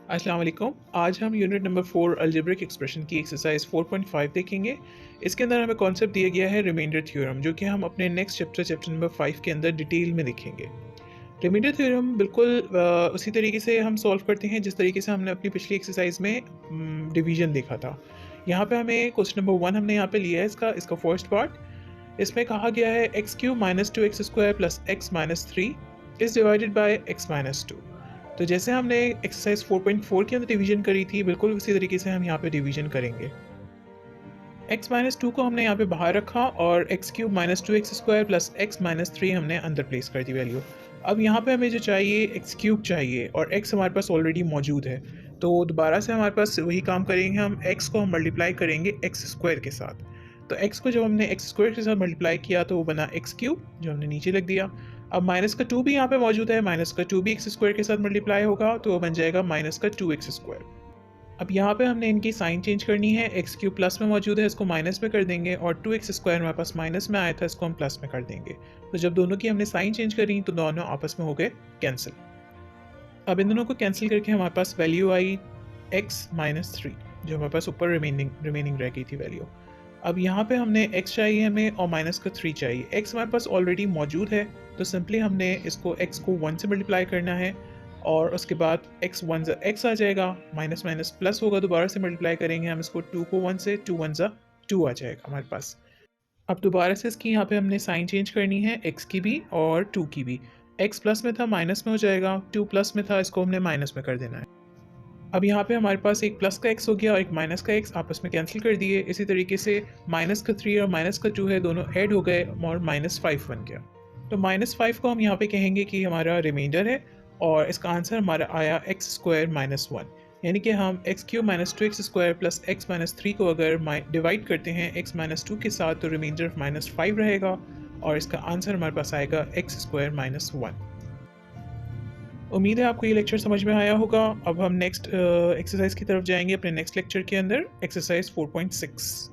अस्सलाम वालेकुम। आज हम यूनिट नंबर 4 अलजेब्रिक एक्सप्रेशन की एक्सरसाइज 4.5 देखेंगे। इसके अंदर हमें कॉन्सेप्ट दिया गया है रिमाइंडर थ्योरम, जो कि हम अपने नेक्स्ट चैप्टर नंबर 5 के अंदर डिटेल में देखेंगे। रिमाइंडर थ्योरम बिल्कुल उसी तरीके से हम सॉल्व करते हैं जिस तरीके से हमने अपनी पिछली एक्सरसाइज में डिवीजन देखा था। यहाँ पे हमें क्वेश्चन नंबर 1 हमने यहाँ पे लिया है इसका फर्स्ट पार्ट। इसमें कहा गया है x cube minus two x square plus x minus three is divided by x minus two. तो जैसे हमने एक्सरसाइज 4.4 के अंदर डिवीजन करी थी, बिल्कुल उसी तरीके से हम यहाँ पे डिवीजन करेंगे। x माइनस टू को हमने यहाँ पे बाहर रखा और x cube minus two x square plus x minus three हमने अंदर प्लेस कर दी वैल्यू। अब यहाँ पे हमें जो चाहिए एक्स क्यूब चाहिए और x हमारे पास ऑलरेडी मौजूद है, तो दोबारा से हमारे पास वही काम करेंगे। हम x को हम मल्टीप्लाई करेंगे एक्स स्क्वायर के साथ। तो x को जब हमने एक्स स्क्वायर के साथ मल्टीप्लाई किया तो वो बना एक्स क्यूब, जो हमने नीचे लिख दिया। अब माइनस का टू भी यहाँ पे मौजूद है, माइनस का टू भी एक्स स्क्वायर के साथ मल्टीप्लाई होगा तो वो बन जाएगा माइनस का टू एक्स स्क्वायर। अब यहाँ पे हमने इनकी साइन चेंज करनी है। एक्स क्यूब प्लस में मौजूद है, इसको माइनस में कर देंगे, और टू एक्स स्क्वायर हमारे पास माइनस में आया था, इसको हम प्लस में कर देंगे। तो जब दोनों की हमने साइन चेंज करी तो दोनों आपस में हो गए कैंसिल। अब इन दोनों को कैंसिल करके हमारे पास वैल्यू आई एक्स माइनस थ्री, जो हमारे पास ऊपर रिमेनिंग रह गई थी वैल्यू। अब यहाँ पे हमने x चाहिए हमें और माइनस का 3 चाहिए। x हमारे पास ऑलरेडी मौजूद है, तो सिंपली हमने इसको x को 1 से मल्टीप्लाई करना है और उसके बाद x 1 x आ जाएगा, माइनस माइनस प्लस होगा, दोबारा से मल्टीप्लाई करेंगे हम इसको 2 को 1 से, 2 1 2 आ जाएगा हमारे पास। अब दोबारा से इसकी यहाँ पे हमने साइन चेंज करनी है, x की भी और 2 की भी। x प्लस में था माइनस में हो जाएगा, 2 प्लस में था इसको हमने माइनस में कर देना है। अब यहाँ पे हमारे पास एक प्लस का x हो गया और एक माइनस का x, आपस में कैंसिल कर दिए। इसी तरीके से माइनस का 3 और माइनस का 2 है, दोनों ऐड हो गए और माइनस 5 बन गया। तो माइनस 5 को हम यहाँ पे कहेंगे कि हमारा रिमाइंडर है और इसका आंसर हमारा आया एक्स स्क्वायर माइनस वन। यानी कि हम x cube minus two x square plus x minus three को अगर डिवाइड करते हैं एक्स माइनस टू के साथ तो रिमाइंडर माइनस 5 रहेगा और इसका आंसर हमारे पास आएगा एक्स स्क्वायर माइनस वन। उम्मीद है आपको ये लेक्चर समझ में आया होगा। अब हम नेक्स्ट एक्सरसाइज की तरफ जाएंगे अपने नेक्स्ट लेक्चर के अंदर, एक्सरसाइज 4.6।